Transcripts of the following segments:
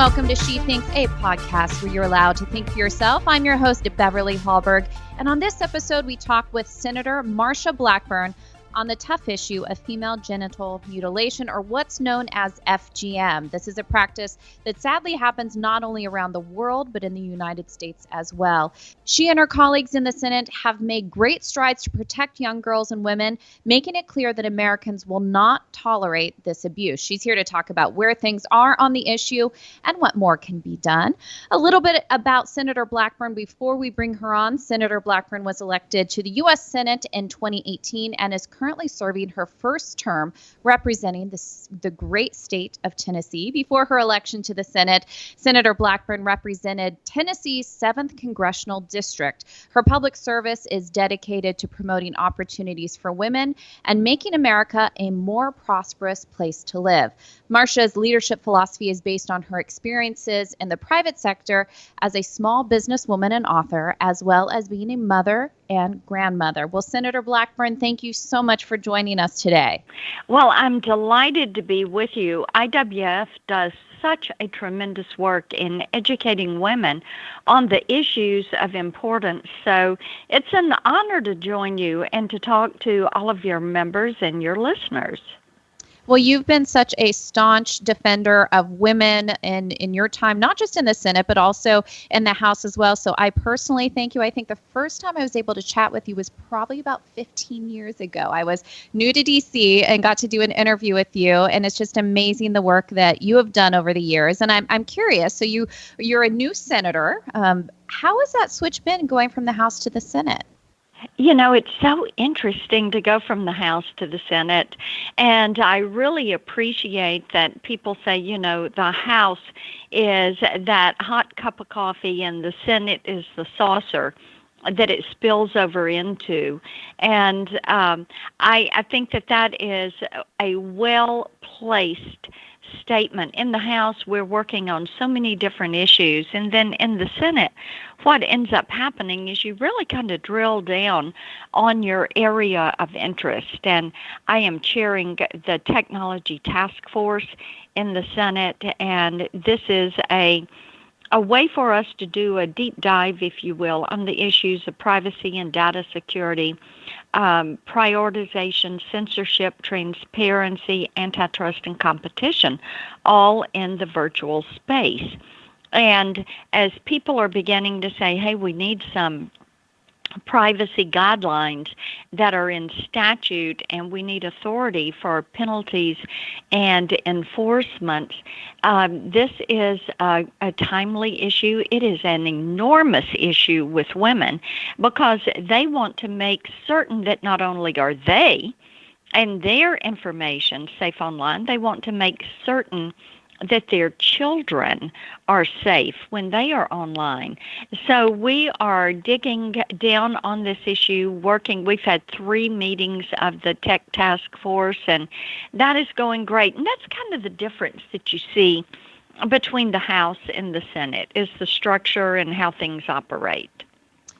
welcome to She Thinks, a podcast where you're allowed to think for yourself. I'm your host, Beverly Hallberg, and on this episode, we talk with Senator Marsha Blackburn on the tough issue of female genital mutilation, or what's known as FGM. This is a practice that sadly happens not only around the world, but in the United States as well. She and her colleagues in the Senate have made great strides to protect young girls and women, making it clear that Americans will not tolerate this abuse. She's here to talk about where things are on the issue and what more can be done. A little bit about Senator Blackburn before we bring her on. Senator Blackburn was elected to the U.S. Senate in 2018 and is currently serving her first term representing the great state of Tennessee. Before her election to the Senate, Senator Blackburn represented Tennessee's 7th Congressional District. Her public service is dedicated to promoting opportunities for women and making America a more prosperous place to live. Marsha's leadership philosophy is based on her experiences in the private sector as a small businesswoman and author, as well as being a mother and grandmother. Well, Senator Blackburn, thank you so much for joining us today. Well, I'm delighted to be with you. IWF does such a tremendous work in educating women on the issues of importance. So it's an honor to join you and to talk to all of your members and your listeners. Well, you've been such a staunch defender of women in your time, not just in the Senate, but also in the House as well. So I personally thank you. I think the first time I was able to chat with you was probably about 15 years ago. I was new to D.C. and got to do an interview with you. And it's just amazing the work that you have done over the years. And I'm curious. So you're a new senator. How has that switch been going from the House to the Senate? You know, it's so interesting to go from the House to the Senate, and I really appreciate that people say, you know, the House is that hot cup of coffee and the Senate is the saucer that it spills over into. And I think that is a well-placed statement. In the House, we're working on so many different issues, and then in the Senate, what ends up happening is you really kind of drill down on your area of interest. And I am chairing the Technology Task Force in the Senate, and this is a way for us to do a deep dive, if you will, on the issues of privacy and data security, prioritization, censorship, transparency, antitrust, and competition, all in the virtual space. And as people are beginning to say, hey, we need some privacy guidelines that are in statute, and we need authority for penalties and enforcement. This is a timely issue. It is an enormous issue with women because they want to make certain that not only are they and their information safe online, they want to make certain that their children are safe when they are online. So we are digging down on this issue, working. We've had 3 meetings of the Tech Task Force, and that is going great. And that's kind of the difference that you see between the House and the Senate, is the structure and how things operate.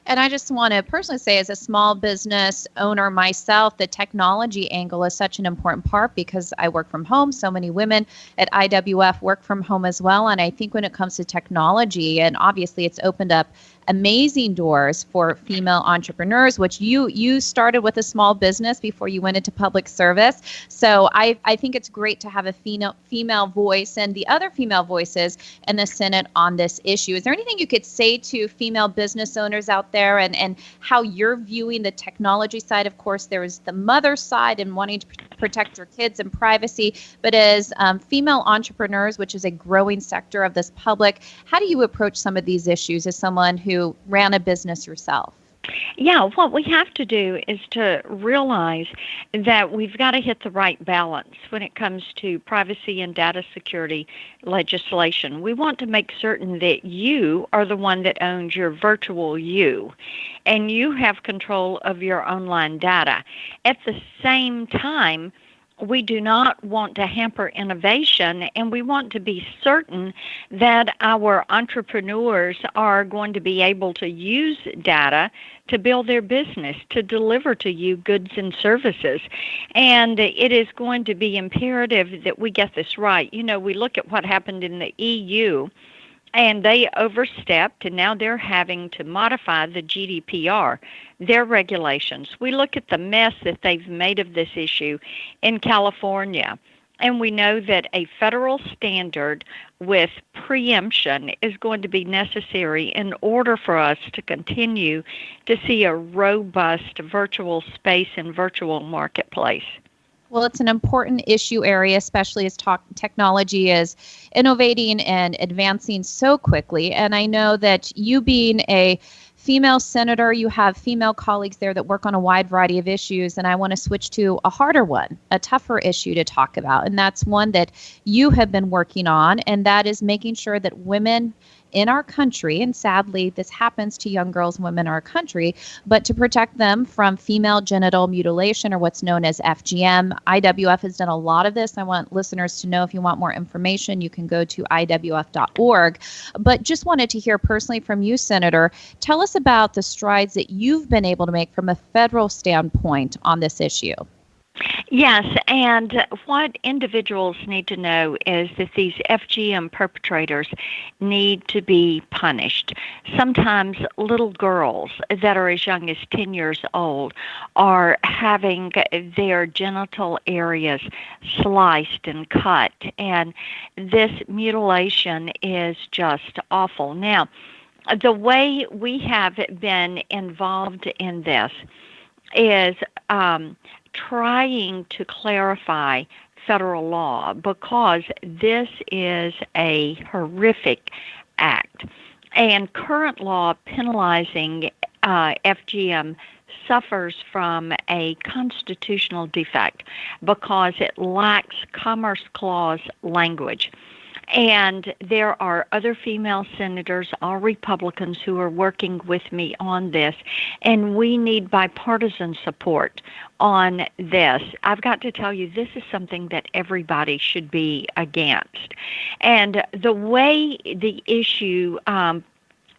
And I just want to personally say, as a small business owner myself, the technology angle is such an important part because I work from home. So many women at IWF work from home as well. And I think when it comes to technology, and obviously it's opened up amazing doors for female entrepreneurs, which you started with a small business before you went into public service. So I think it's great to have a female voice and the other female voices in the Senate on this issue. Is there anything you could say to female business owners out there and how you're viewing the technology side? Of course, there is the mother side and wanting to protect your kids and privacy, but as female entrepreneurs, which is a growing sector of this public, how do you approach some of these issues as someone who ran a business yourself? Yeah, what we have to do is to realize that we've got to hit the right balance when it comes to privacy and data security legislation. We want to make certain that you are the one that owns your virtual you, and you have control of your online data. At the same time, we do not want to hamper innovation, and we want to be certain that our entrepreneurs are going to be able to use data to build their business, to deliver to you goods and services. And it is going to be imperative that we get this right. You know, we look at what happened in the EU, and they overstepped, and now they're having to modify the GDPR, their regulations. We look at the mess that they've made of this issue in California, and we know that a federal standard with preemption is going to be necessary in order for us to continue to see a robust virtual space and virtual marketplace. Well, it's an important issue area, especially as technology is innovating and advancing so quickly. And I know that you being a female senator, you have female colleagues there that work on a wide variety of issues. And I want to switch to a harder one, a tougher issue to talk about. And that's one that you have been working on, and that is making sure that women in our country, and sadly this happens to young girls and women in our country, but to protect them from female genital mutilation, or what's known as FGM. IWF has done a lot of this. I want listeners to know, if you want more information, you can go to IWF.org. But just wanted to hear personally from you, Senator. Tell us about the strides that you've been able to make from a federal standpoint on this issue. Yes, and what individuals need to know is that these FGM perpetrators need to be punished. Sometimes little girls that are as young as 10 years old are having their genital areas sliced and cut, and this mutilation is just awful. Now, the way we have been involved in this is trying to clarify federal law, because this is a horrific act. And current law penalizing FGM suffers from a constitutional defect because it lacks Commerce Clause language. And there are other female senators, all Republicans, who are working with me on this, and we need bipartisan support on this. I've got to tell you, this is something that everybody should be against. And the way the issue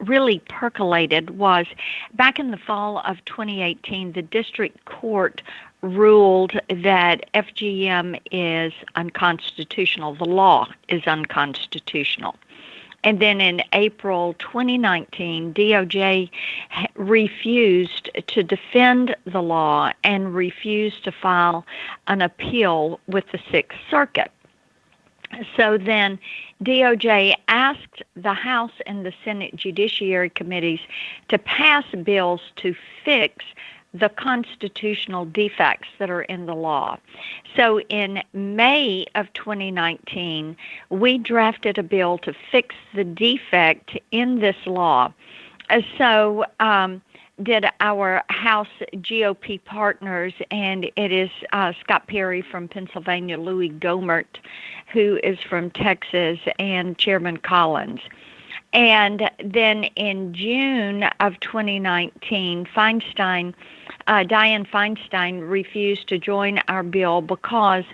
really percolated was back in the fall of 2018, the district court ruled that FGM is unconstitutional. The law is unconstitutional. And then in April 2019, DOJ refused to defend the law and refused to file an appeal with the Sixth Circuit. So then DOJ asked the House and the Senate Judiciary Committees to pass bills to fix the constitutional defects that are in the law. So in May of 2019, we drafted a bill to fix the defect in this law. So did our House GOP partners, and it is Scott Perry from Pennsylvania, Louis Gohmert, who is from Texas, and Chairman Collins. And then in June of 2019, Dianne Feinstein refused to join our bill because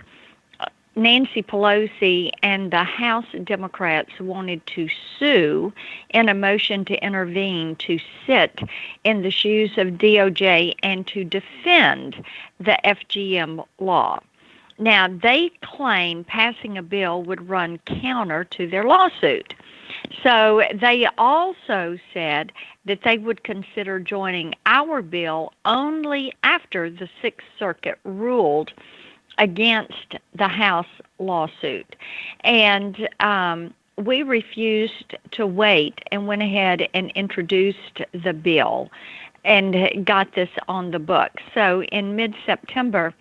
Nancy Pelosi and the House Democrats wanted to sue in a motion to intervene, to sit in the shoes of DOJ and to defend the FGM law. Now, they claim passing a bill would run counter to their lawsuit. So they also said that they would consider joining our bill only after the Sixth Circuit ruled against the House lawsuit. And we refused to wait and went ahead and introduced the bill and got this on the books. So in mid-September,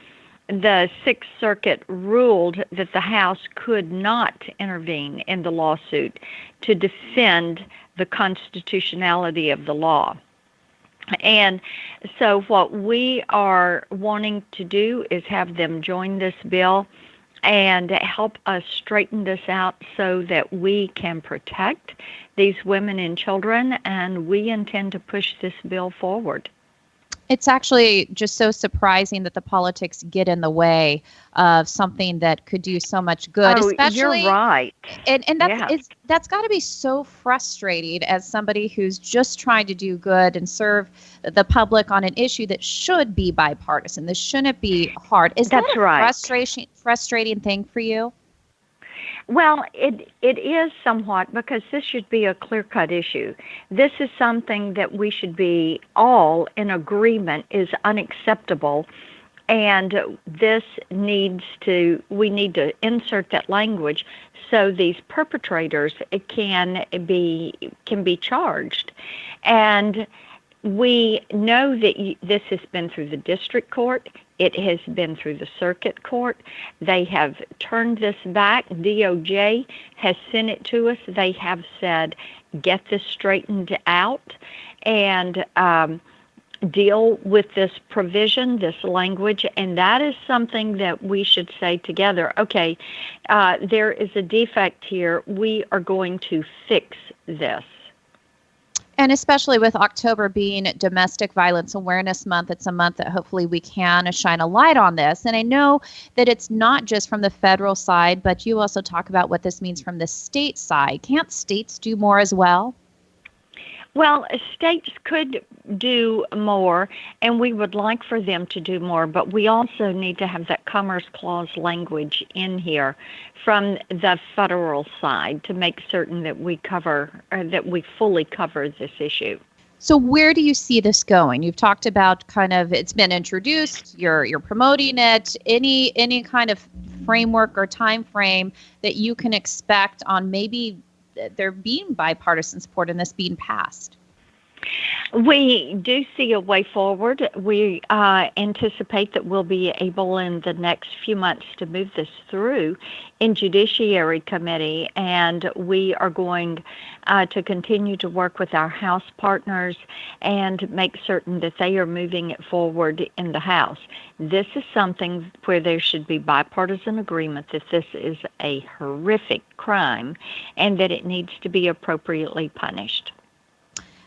the Sixth Circuit ruled that the House could not intervene in the lawsuit to defend the constitutionality of the law. And so what we are wanting to do is have them join this bill and help us straighten this out so that we can protect these women and children, and we intend to push this bill forward. It's actually just so surprising that the politics get in the way of something that could do so much good, especially. You're right. And that's got to be so frustrating as somebody who's just trying to do good and serve the public on an issue that should be bipartisan. This shouldn't be hard. Is that a frustrating thing for you? Well, it is somewhat, because this should be a clear-cut issue. This is something that we should be all in agreement is unacceptable, and we need to insert that language so these perpetrators can be charged. And we know that this has been through the district court. It has been through the circuit court. They have turned this back. DOJ has sent it to us. They have said, get this straightened out and deal with this provision, this language. And that is something that we should say together, okay, there is a defect here. We are going to fix this. And especially with October being Domestic Violence Awareness Month, it's a month that hopefully we can shine a light on this. And I know that it's not just from the federal side, but you also talk about what this means from the state side. Can't states do more as well? Well, states could do more, and we would like for them to do more, but we also need to have that Commerce Clause language in here from the federal side to make certain that we fully cover this issue. So where do you see this going? You've talked about it's been introduced, you're promoting it, any kind of framework or time frame that you can expect on maybe there being bipartisan support and this being passed? We do see a way forward. We anticipate that we'll be able in the next few months to move this through in Judiciary Committee, and we are going to continue to work with our House partners and make certain that they are moving it forward in the House. This is something where there should be bipartisan agreement that this is a horrific crime and that it needs to be appropriately punished.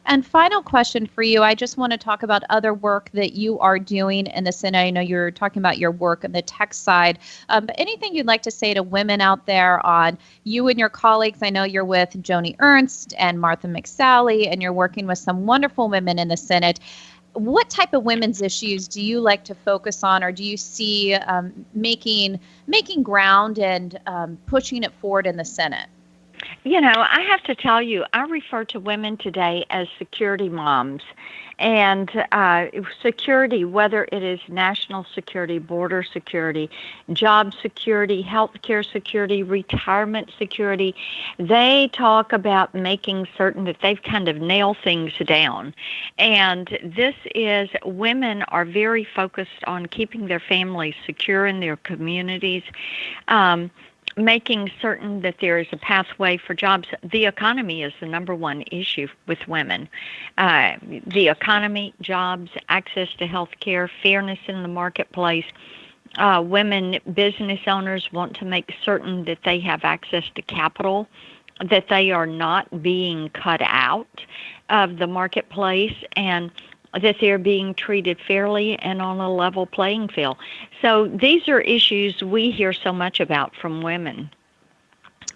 And final question for you. I just want to talk about other work that you are doing in the Senate. I know you're talking about your work on the tech side, but anything you'd like to say to women out there on you and your colleagues? I know you're with Joni Ernst and Martha McSally, and you're working with some wonderful women in the Senate. What type of women's issues do you like to focus on, or do you see making ground and pushing it forward in the Senate? I have to tell you, I refer to women today as security moms. And security, whether it is national security, border security, job security, healthcare security, retirement security, they talk about making certain that they've kind of nailed things down. And women are very focused on keeping their families secure in their communities, making certain that there is a pathway for jobs. The economy is the number one issue with women. The economy, jobs, access to health care, fairness in the marketplace. Women business owners want to make certain that they have access to capital, that they are not being cut out of the marketplace, and that they're being treated fairly and on a level playing field. So these are issues we hear so much about from women.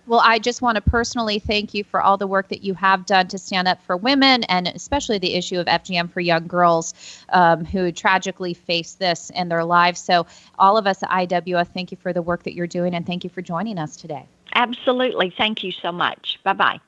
Well, I just want to personally thank you for all the work that you have done to stand up for women, and especially the issue of FGM for young girls who tragically face this in their lives. So all of us at IWF, thank you for the work that you're doing, and thank you for joining us today. Absolutely. Thank you so much. Bye-bye.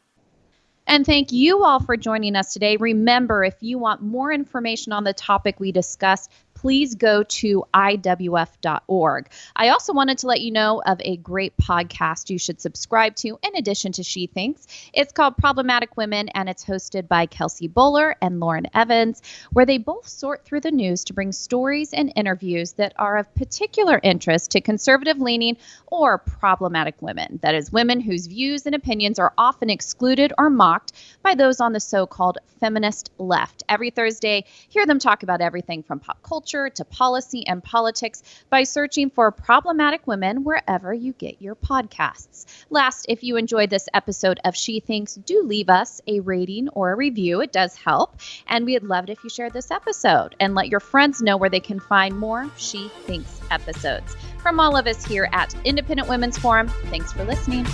And thank you all for joining us today. Remember, if you want more information on the topic we discussed, please go to IWF.org. I also wanted to let you know of a great podcast you should subscribe to in addition to She Thinks. It's called Problematic Women, and it's hosted by Kelsey Bowler and Lauren Evans, where they both sort through the news to bring stories and interviews that are of particular interest to conservative-leaning or problematic women. That is, women whose views and opinions are often excluded or mocked by those on the so-called feminist left. Every Thursday, hear them talk about everything from pop culture culture to policy and politics by searching for Problematic Women wherever you get your podcasts. Last, if you enjoyed this episode of She Thinks, do leave us a rating or a review. It does help. And we'd love it if you shared this episode and let your friends know where they can find more She Thinks episodes. From all of us here at Independent Women's Forum, thanks for listening.